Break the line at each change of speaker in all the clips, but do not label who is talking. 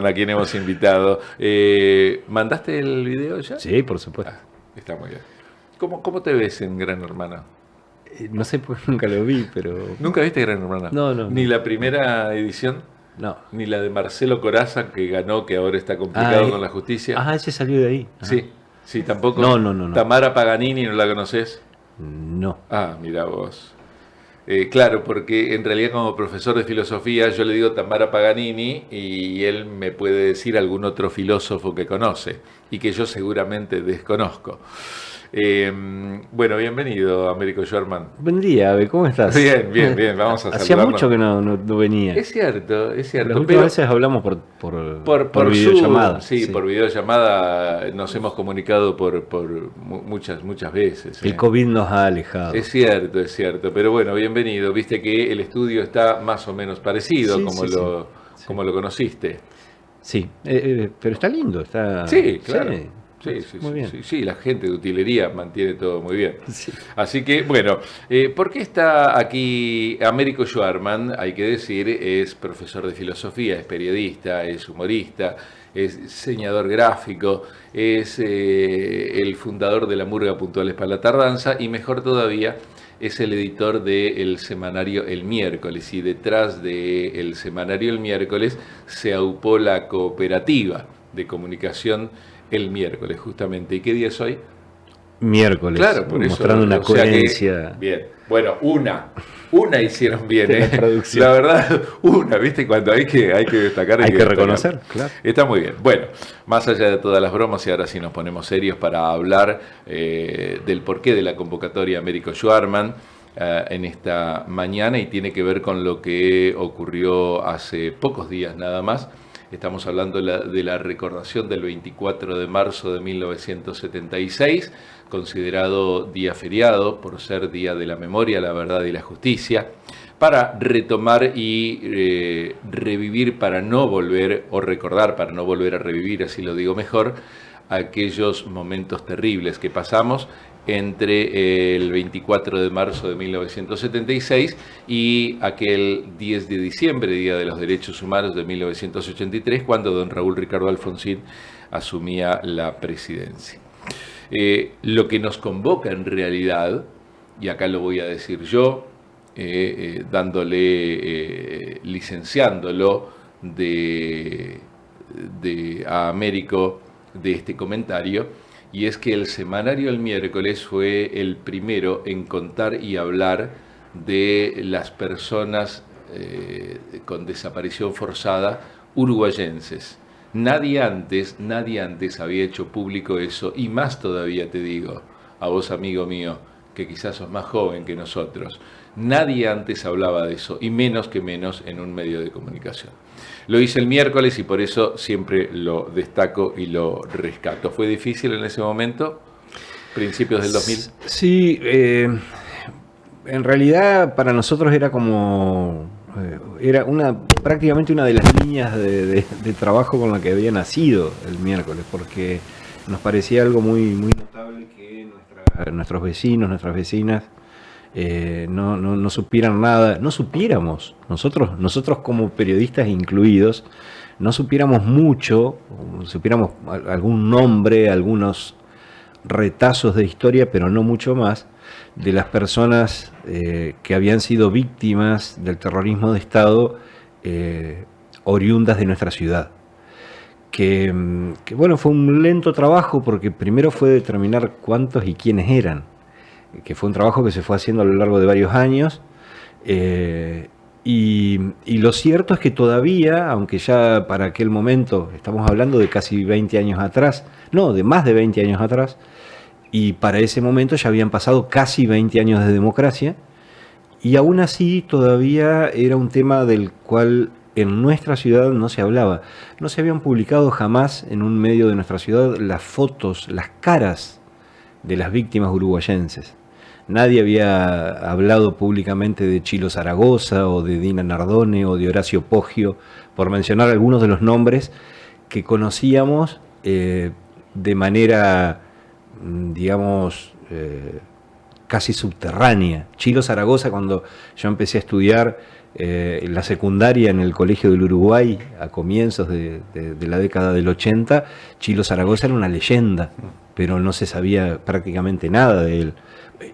A quien hemos invitado. ¿Mandaste el video ya?
Sí, por supuesto.
Está muy bien. ¿Cómo te ves en Gran Hermano?
No sé, pues nunca lo vi, pero...
¿Nunca viste Gran Hermano?
No.
¿Ni la primera edición?
No.
¿Ni la de Marcelo Corazza, que ganó, que ahora está complicado con la justicia?
Ese salió de ahí. Ajá.
Sí, tampoco.
No.
Tamara Paganini, ¿no la conoces?
No.
Mira vos. Claro, porque en realidad como profesor de filosofía yo le digo Tamara Paganini y él me puede decir algún otro filósofo que conoce y que yo seguramente desconozco. Bueno, bienvenido, Américo Schwarman.
Buen día, Abe, ¿cómo estás?
Bien, vamos a
Hacía
saludarnos.
mucho que no venía.
Es cierto.
Las últimas veces hablamos por videollamada.
Sí, por videollamada nos hemos comunicado por muchas veces.
El COVID nos ha alejado.
Es cierto, pero bueno, bienvenido. Viste que el estudio está más o menos parecido como lo conociste.
Sí, pero está lindo, está...
Sí, claro.
Muy bien.
Sí, la gente de utilería mantiene todo muy bien.
Sí.
Así que, bueno, ¿por qué está aquí Américo Schwarman? Hay que decir, es profesor de filosofía, es periodista, es humorista, es diseñador gráfico, es el fundador de la Murga Puntuales para la Tardanza y mejor todavía es el editor del semanario El Miércoles y detrás del semanario El Miércoles se aupó la cooperativa de comunicación El Miércoles, justamente. ¿Y qué día es hoy?
Miércoles.
Claro, por eso.
Mostrando una coherencia.
Bien. Bueno, una hicieron bien,
La
verdad, ¿viste? Cuando hay que destacar.
Hay que reconocer, claro.
Está muy bien. Bueno, más allá de todas las bromas, y ahora sí nos ponemos serios para hablar del porqué de la convocatoria Américo Schwarman en esta mañana, y tiene que ver con lo que ocurrió hace pocos días nada más. Estamos hablando de la recordación del 24 de marzo de 1976, considerado día feriado por ser Día de la Memoria, la Verdad y la Justicia, para retomar y revivir, para no volver, o recordar para no volver a revivir, así lo digo mejor, aquellos momentos terribles que pasamos entre el 24 de marzo de 1976 y aquel 10 de diciembre, Día de los Derechos Humanos de 1983, cuando don Raúl Ricardo Alfonsín asumía la presidencia. Lo que nos convoca en realidad, y acá lo voy a decir yo, licenciándolo a Américo de este comentario, y es que el semanario El Miércoles fue el primero en contar y hablar de las personas con desaparición forzada uruguayenses. Nadie antes había hecho público eso, y más todavía te digo, a vos amigo mío, que quizás sos más joven que nosotros, nadie antes hablaba de eso, y menos en un medio de comunicación. Lo hice el miércoles y por eso siempre lo destaco y lo rescato. ¿Fue difícil en ese momento? ¿Principios del 2000?
Sí, en realidad para nosotros era como... era prácticamente una de las líneas de trabajo con la que había nacido el miércoles, porque nos parecía algo muy notable que nuestros vecinos, nuestras vecinas, no supieran nada, no supiéramos, nosotros como periodistas incluidos, no supiéramos mucho, supiéramos algún nombre, algunos retazos de historia, pero no mucho más, de las personas que habían sido víctimas del terrorismo de Estado oriundas de nuestra ciudad. Que bueno, fue un lento trabajo porque primero fue determinar cuántos y quiénes eran, que fue un trabajo que se fue haciendo a lo largo de varios años, y lo cierto es que todavía, aunque ya para aquel momento, estamos hablando de casi 20 años atrás, no, de más de 20 años atrás, y para ese momento ya habían pasado casi 20 años de democracia, y aún así todavía era un tema del cual en nuestra ciudad no se hablaba. No se habían publicado jamás en un medio de nuestra ciudad las fotos, las caras de las víctimas uruguayenses. Nadie había hablado públicamente de Chilo Zaragoza o de Dina Nardone o de Horacio Poggio, por mencionar algunos de los nombres que conocíamos de manera, digamos, casi subterránea. Chilo Zaragoza, cuando yo empecé a estudiar, la secundaria en el Colegio del Uruguay a comienzos de la década del 80, Chilo Zaragoza era una leyenda, pero no se sabía prácticamente nada de él.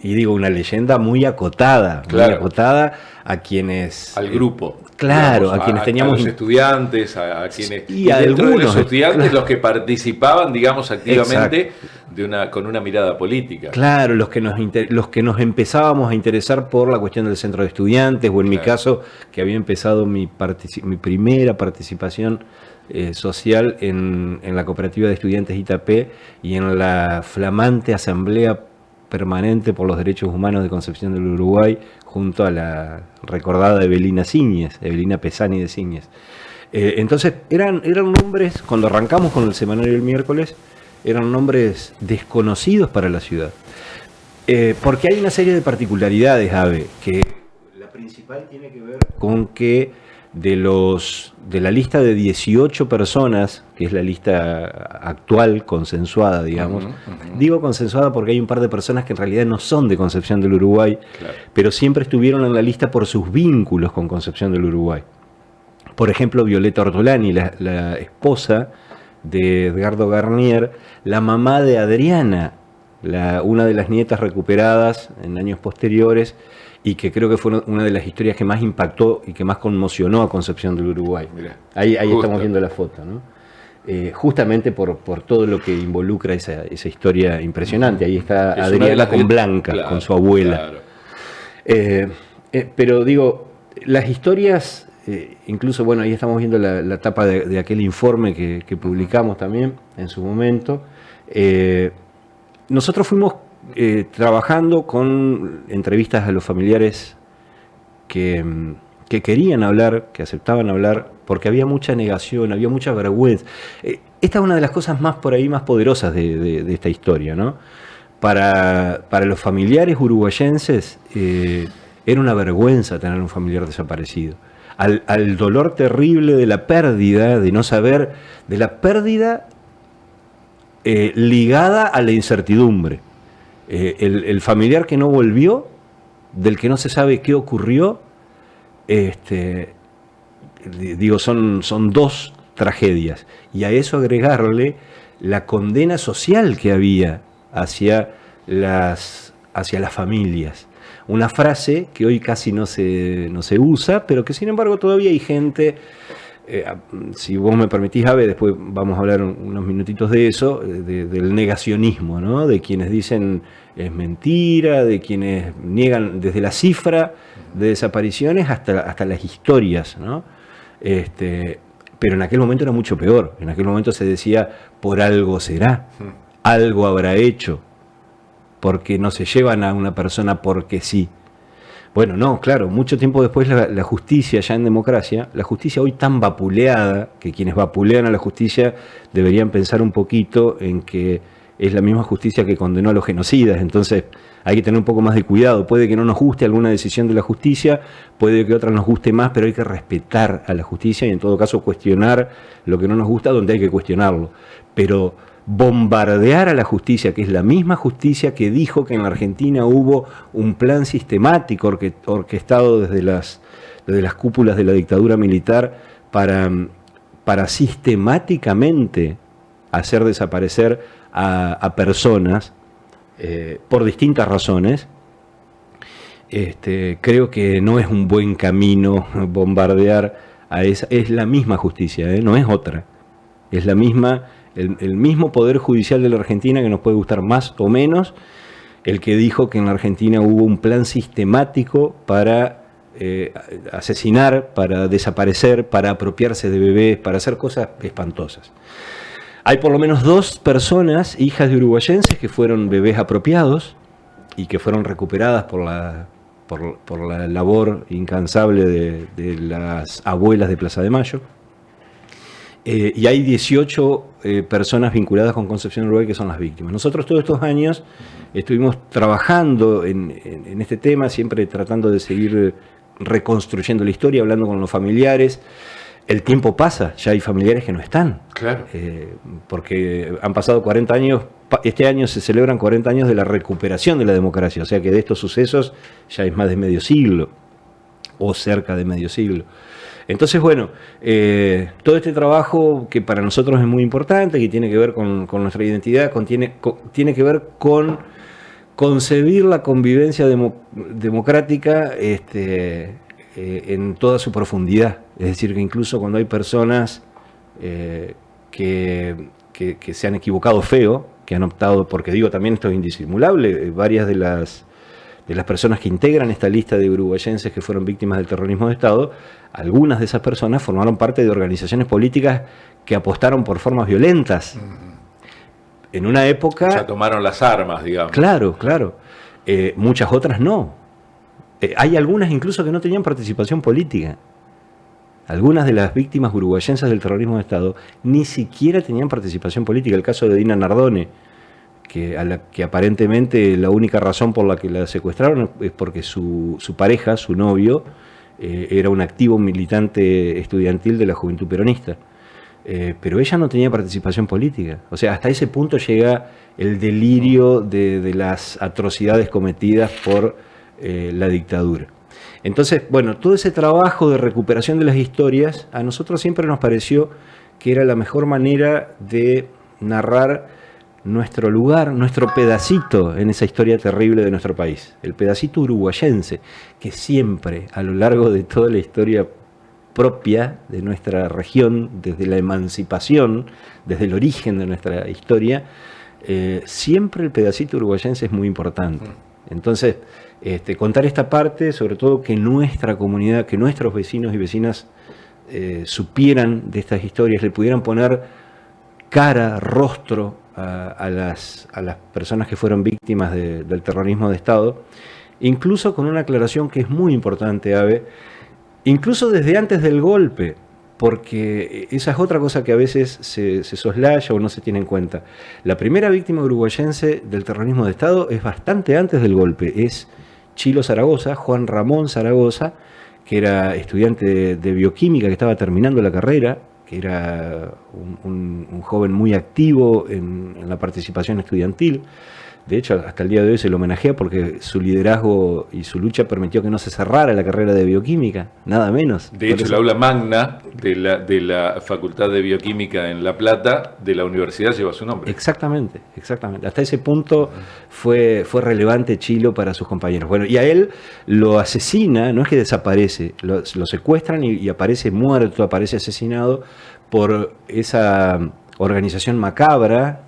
Y digo, una leyenda muy acotada,
claro,
muy acotada a quienes...
Al grupo.
Claro,
digamos,
a quienes teníamos...
A los estudiantes, a quienes...
Y a
dentro
algunos,
de los estudiantes, claro, los que participaban, digamos, activamente
exacto,
con una mirada política.
Claro, los que nos empezábamos a interesar por la cuestión del centro de estudiantes, o en mi caso, que había empezado mi primera participación social en la cooperativa de estudiantes Itapé y en la flamante asamblea permanente por los derechos humanos de Concepción del Uruguay, junto a la recordada Evelina Siñes, Evelina Pesani de Siñes. Entonces eran nombres, cuando arrancamos con el semanario el miércoles, eran nombres desconocidos para la ciudad. Porque hay una serie de particularidades, Ave, que la principal tiene que ver con que de la lista de 18 personas, que es la lista actual, consensuada, digamos, digo consensuada porque hay un par de personas que en realidad no son de Concepción del Uruguay, claro, pero siempre estuvieron en la lista por sus vínculos con Concepción del Uruguay. Por ejemplo, Violeta Ortolani, la esposa de Edgardo Garnier, la mamá de Adriana, una de las nietas recuperadas en años posteriores, y que creo que fue una de las historias que más impactó y que más conmocionó a Concepción del Uruguay. Mirá, ahí estamos viendo la foto, ¿no? Justamente por todo lo que involucra esa historia impresionante. Ahí está Adriana con Blanca, claro, con su abuela. Claro. Pero digo, las historias, incluso, bueno, ahí estamos viendo la tapa de aquel informe que publicamos también en su momento. Nosotros fuimos trabajando con entrevistas a los familiares que querían hablar, que aceptaban hablar, porque había mucha negación, había mucha vergüenza. Esta es una de las cosas más poderosas de esta historia, ¿no? Para los familiares uruguayenses era una vergüenza tener un familiar desaparecido. Al dolor terrible de la pérdida, de no saber, de la pérdida ligada a la incertidumbre. El familiar que no volvió, del que no se sabe qué ocurrió, digo, son dos tragedias. Y a eso agregarle la condena social que había hacia las familias. Una frase que hoy casi no se usa, pero que sin embargo todavía hay gente... si vos me permitís, Ave, después vamos a hablar unos minutitos de eso, del negacionismo, ¿no? De quienes dicen es mentira, de quienes niegan desde la cifra de desapariciones hasta las historias, ¿no? Pero en aquel momento era mucho peor. En aquel momento se decía, por algo será, algo habrá hecho, porque no se llevan a una persona porque sí. Bueno, no, claro, mucho tiempo después la justicia, ya en democracia, la justicia hoy tan vapuleada, que quienes vapulean a la justicia deberían pensar un poquito en que es la misma justicia que condenó a los genocidas, entonces hay que tener un poco más de cuidado. Puede que no nos guste alguna decisión de la justicia, puede que otra nos guste más, pero hay que respetar a la justicia y en todo caso cuestionar lo que no nos gusta donde hay que cuestionarlo. Pero bombardear a la justicia, que es la misma justicia que dijo que en la Argentina hubo un plan sistemático orquestado desde las cúpulas de la dictadura militar para sistemáticamente hacer desaparecer a personas por distintas razones, creo que no es un buen camino bombardear a esa. Es la misma justicia, no es otra, es la misma. El mismo Poder Judicial de la Argentina, que nos puede gustar más o menos, el que dijo que en la Argentina hubo un plan sistemático para asesinar, para desaparecer, para apropiarse de bebés, para hacer cosas espantosas. Hay por lo menos 2 personas, hijas de uruguayenses, que fueron bebés apropiados y que fueron recuperadas por la labor incansable de las abuelas de Plaza de Mayo. Y hay 18 personas vinculadas con Concepción del Uruguay que son las víctimas. Nosotros todos estos años estuvimos trabajando en este tema, siempre tratando de seguir reconstruyendo la historia, hablando con los familiares. El tiempo pasa, ya hay familiares que no están. Claro. Porque han pasado 40 años, este año se celebran 40 años de la recuperación de la democracia, o sea que de estos sucesos ya es más de medio siglo. o cerca de medio siglo. Entonces, bueno, todo este trabajo que para nosotros es muy importante, que tiene que ver con nuestra identidad, tiene que ver con concebir la convivencia democrática en toda su profundidad. Es decir, que incluso cuando hay personas que se han equivocado feo, que han optado, porque digo también esto es indisimulable, varias de las personas que integran esta lista de uruguayenses que fueron víctimas del terrorismo de Estado, algunas de esas personas formaron parte de organizaciones políticas que apostaron por formas violentas. En una época...
O sea, tomaron las armas, digamos.
Claro, claro. Muchas otras no. Hay algunas incluso que no tenían participación política. Algunas de las víctimas uruguayenses del terrorismo de Estado ni siquiera tenían participación política. El caso de Dina Nardone, que aparentemente la única razón por la que la secuestraron es porque su pareja, su novio, era un activo militante estudiantil de la Juventud Peronista. Pero ella no tenía participación política. O sea, hasta ese punto llega el delirio de las atrocidades cometidas por la dictadura. Entonces, bueno, todo ese trabajo de recuperación de las historias, a nosotros siempre nos pareció que era la mejor manera de narrar nuestro lugar, nuestro pedacito en esa historia terrible de nuestro país. El pedacito uruguayense, que siempre, a lo largo de toda la historia propia de nuestra región, desde la emancipación, desde el origen de nuestra historia, siempre el pedacito uruguayense es muy importante. Entonces, contar esta parte, sobre todo que nuestra comunidad, que nuestros vecinos y vecinas supieran de estas historias, le pudieran poner cara, rostro a las personas que fueron víctimas del terrorismo de Estado, incluso con una aclaración que es muy importante, Abe, incluso desde antes del golpe, porque esa es otra cosa que a veces se soslaya o no se tiene en cuenta. La primera víctima uruguayense del terrorismo de Estado es bastante antes del golpe, es Chilo Zaragoza, Juan Ramón Zaragoza, que era estudiante de bioquímica, que estaba terminando la carrera, que era un joven muy activo en la participación estudiantil. De hecho, hasta el día de hoy se lo homenajea porque su liderazgo y su lucha permitió que no se cerrara la carrera de bioquímica, nada menos.
De hecho, el aula magna de la Facultad de Bioquímica en La Plata, de la universidad, lleva su nombre.
Exactamente, exactamente. Hasta ese punto fue relevante Chilo para sus compañeros. Bueno, y a él lo asesina, no es que desaparece, lo secuestran y aparece muerto, aparece asesinado por esa organización macabra,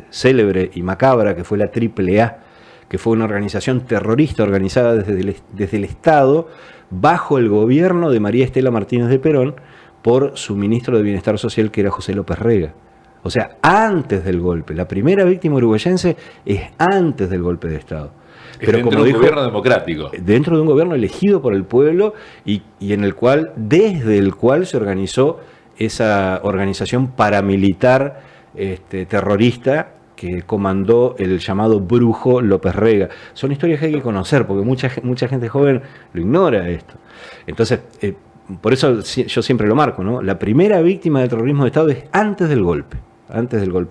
célebre y macabra, que fue la AAA, que fue una organización terrorista organizada desde el Estado, bajo el gobierno de María Estela Martínez de Perón, por su ministro de Bienestar Social, que era José López Rega. O sea, antes del golpe. La primera víctima uruguayense es antes del golpe de Estado.
Pero dentro de un gobierno democrático.
Dentro de un gobierno elegido por el pueblo y desde el cual se organizó esa organización paramilitar terrorista que comandó el llamado brujo López Rega. Son historias que hay que conocer, porque mucha gente joven lo ignora esto. Entonces, por eso yo siempre lo marco, ¿no? La primera víctima del terrorismo de Estado es antes del golpe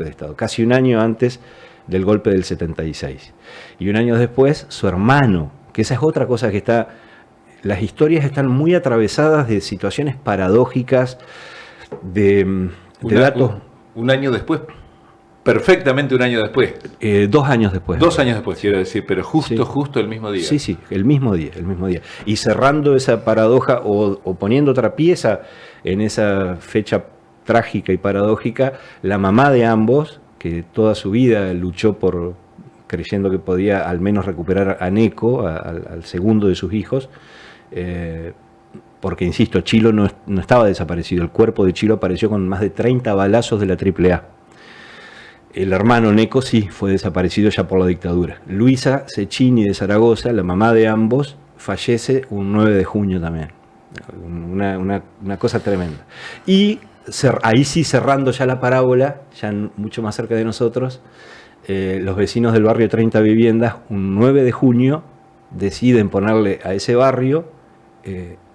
de Estado, casi un año antes del golpe del 76. Y un año después, su hermano, que esa es otra cosa que está... Las historias están muy atravesadas de situaciones paradójicas, de datos...
Un año después, perfectamente un año después.
2 años después.
2 años después, quiero decir, pero justo el mismo día.
Sí, el mismo día. Y cerrando esa paradoja o poniendo otra pieza en esa fecha trágica y paradójica, la mamá de ambos, que toda su vida luchó creyendo que podía al menos recuperar a Neco, al segundo de sus hijos, porque, insisto, Chilo no estaba desaparecido. El cuerpo de Chilo apareció con más de 30 balazos de la AAA. El hermano Neco sí fue desaparecido ya por la dictadura. Luisa Cecchini de Zaragoza, la mamá de ambos, fallece un 9 de junio también. Una cosa tremenda. Y ahí sí, cerrando ya la parábola, ya mucho más cerca de nosotros, los vecinos del barrio 30 Viviendas, un 9 de junio, deciden ponerle a ese barrio...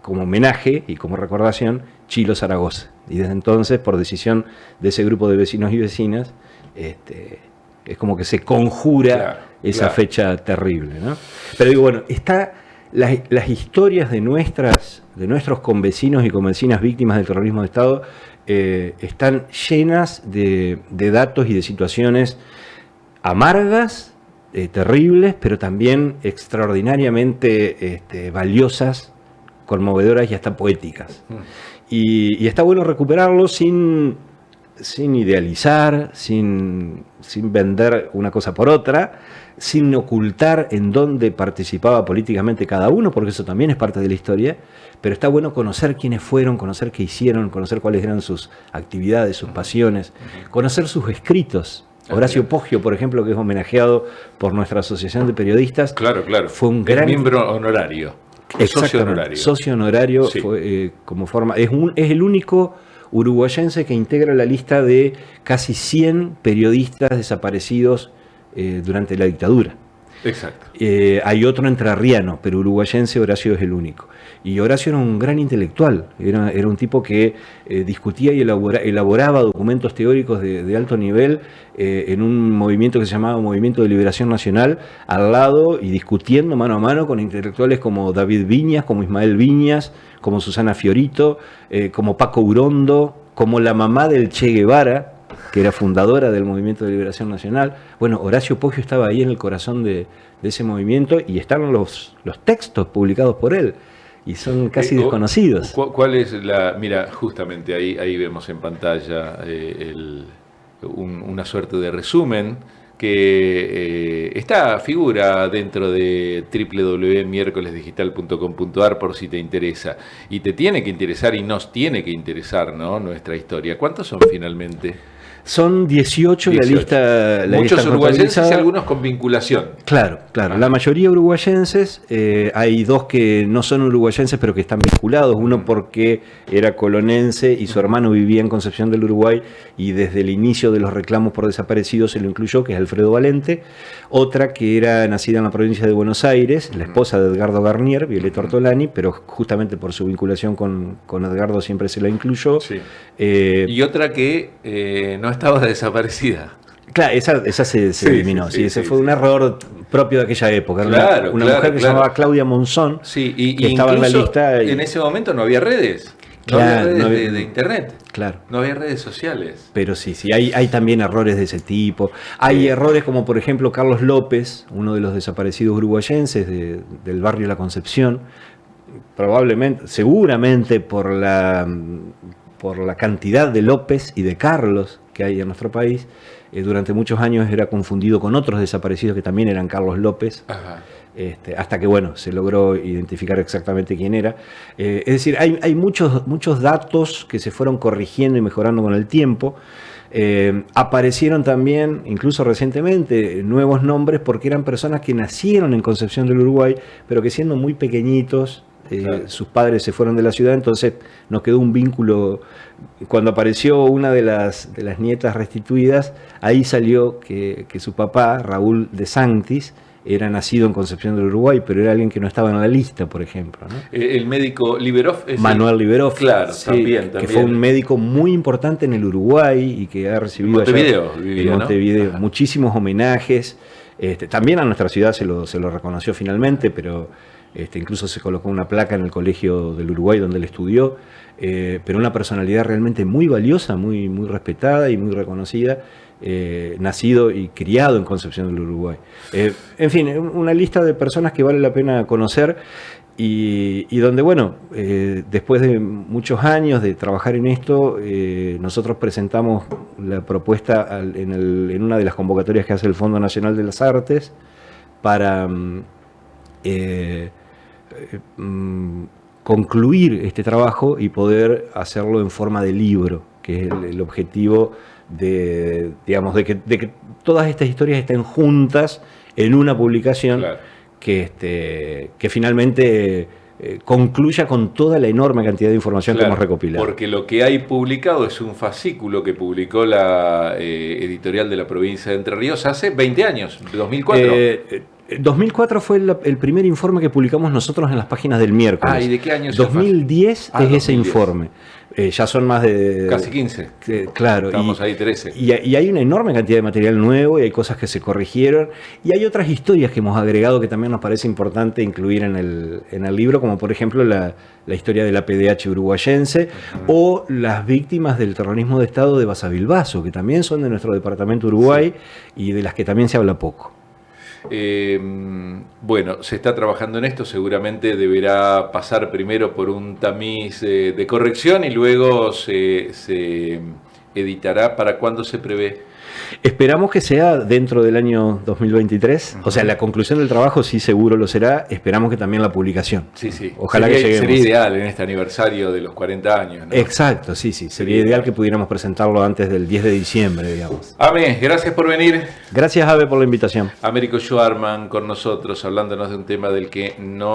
como homenaje y como recordación, Chilo Zaragoza. Y desde entonces, por decisión de ese grupo de vecinos y vecinas, es como que se conjura esa fecha terrible, ¿no? Pero digo, bueno, está las historias de nuestros convecinos y convecinas víctimas del terrorismo de Estado están llenas de datos y de situaciones amargas, terribles, pero también extraordinariamente valiosas, conmovedoras y hasta poéticas. Y está bueno recuperarlo sin idealizar, sin vender una cosa por otra, sin ocultar en dónde participaba políticamente cada uno, porque eso también es parte de la historia, pero está bueno conocer quiénes fueron, conocer qué hicieron, conocer cuáles eran sus actividades, sus pasiones, conocer sus escritos. Horacio Poggio, por ejemplo, que es homenajeado por nuestra Asociación de Periodistas.
Claro.
Fue un gran
miembro honorario. Socio honorario.
Socio honorario, sí. Como forma. Es el único uruguayense que integra la lista de casi 100 periodistas desaparecidos durante la dictadura.
Exacto.
Hay otro entrerriano, pero uruguayense, Horacio es el único. Y Horacio era un gran intelectual, era un tipo que discutía y elaboraba documentos teóricos de alto nivel en un movimiento que se llamaba Movimiento de Liberación Nacional, al lado y discutiendo mano a mano con intelectuales como David Viñas, como Ismael Viñas, como Susana Fiorito, como Paco Urondo, como la mamá del Che Guevara, que era fundadora del Movimiento de Liberación Nacional. Bueno, Horacio Poggio estaba ahí en el corazón de ese movimiento y están los textos publicados por él. Y son casi desconocidos.
¿Cuál es la...? Mira, justamente ahí vemos en pantalla una suerte de resumen que figura dentro de www.miercolesdigital.com.ar por si te interesa. Y te tiene que interesar y nos tiene que interesar, ¿no?, nuestra historia. ¿Cuántos son finalmente?
Son 18 la lista.
Muchos uruguayenses y algunos con vinculación.
Claro. La mayoría uruguayenses. Hay dos que no son uruguayenses, pero que están vinculados. Uno porque era colonense y su hermano vivía en Concepción del Uruguay y desde el inicio de los reclamos por desaparecidos se lo incluyó, que es Alfredo Valente. Otra que era nacida en la provincia de Buenos Aires, la esposa de Edgardo Garnier, Violeta Ortolani, pero justamente por su vinculación con Edgardo siempre se la incluyó.
Sí. Y otra que no estaba desaparecida.
Claro, esa se eliminó. Sí, ese fue un error propio de aquella época. Era una mujer que se llamaba Claudia Monzón,
que estaba en la lista. En ese momento no había redes.
Claro,
no había redes de internet.
Claro.
No había redes sociales.
Pero sí, hay también errores de ese tipo. Hay errores como, por ejemplo, Carlos López, uno de los desaparecidos uruguayenses del barrio La Concepción, seguramente por la cantidad de López y de Carlos que hay en nuestro país, durante muchos años era confundido con otros desaparecidos que también eran Carlos López. Ajá. Hasta que se logró identificar exactamente quién era. Es decir, hay muchos datos que se fueron corrigiendo y mejorando con el tiempo. Aparecieron también, incluso recientemente, nuevos nombres porque eran personas que nacieron en Concepción del Uruguay, pero que siendo muy pequeñitos, sus padres se fueron de la ciudad, entonces nos quedó un vínculo. Cuando apareció una de las nietas restituidas, ahí salió que su papá, Raúl de Sanctis, era nacido en Concepción del Uruguay, pero era alguien que no estaba en la lista, por ejemplo, ¿no?
El médico Liberov.
Manuel Liberov.
Claro,
sí,
también.
Que fue un médico muy importante en el Uruguay y que ha recibido
en
Montevideo, ¿no? Muchísimos homenajes. También a nuestra ciudad se lo reconoció finalmente, pero incluso se colocó una placa en el Colegio del Uruguay donde él estudió. Pero una personalidad realmente muy valiosa, muy respetada y muy reconocida. Nacido y criado en Concepción del Uruguay. En fin, una lista de personas que vale la pena conocer y donde, después de muchos años de trabajar en esto, nosotros presentamos la propuesta en una de las convocatorias que hace el Fondo Nacional de las Artes para concluir este trabajo y poder hacerlo en forma de libro, que es el objetivo de que todas estas historias estén juntas en una publicación. Claro. que finalmente concluya con toda la enorme cantidad de información que hemos recopilado.
Porque lo que hay publicado es un fascículo que publicó la editorial de la provincia de Entre Ríos hace 20 años, 2004.
2004 fue el primer informe que publicamos nosotros en las páginas del miércoles.
¿Y de qué año?
2010 es 2010. Ese informe. Ya son más de...
Casi 15.
Claro.
Estamos ahí 13.
Y hay una enorme cantidad de material nuevo y hay cosas que se corrigieron. Y hay otras historias que hemos agregado que también nos parece importante incluir en el libro, como por ejemplo la historia de la PDH uruguayense o las víctimas del terrorismo de Estado de Basavilbaso, que también son de nuestro departamento Uruguay y de las que también se habla poco.
Bueno, se está trabajando en esto, seguramente deberá pasar primero por un tamiz de corrección y luego se editará. ¿Para cuándo se prevé?
Esperamos que sea dentro del año 2023, o sea, la conclusión del trabajo sí seguro lo será, esperamos que también la publicación.
Sí, sí.
Ojalá que lleguemos.
Sería ideal en este aniversario de los 40 años, ¿no?
Exacto, sí, sería ideal que pudiéramos presentarlo antes del 10 de diciembre, digamos.
Ame, gracias por venir.
Gracias, Ave, por la invitación.
Américo Schwarman con nosotros, hablándonos de un tema del que no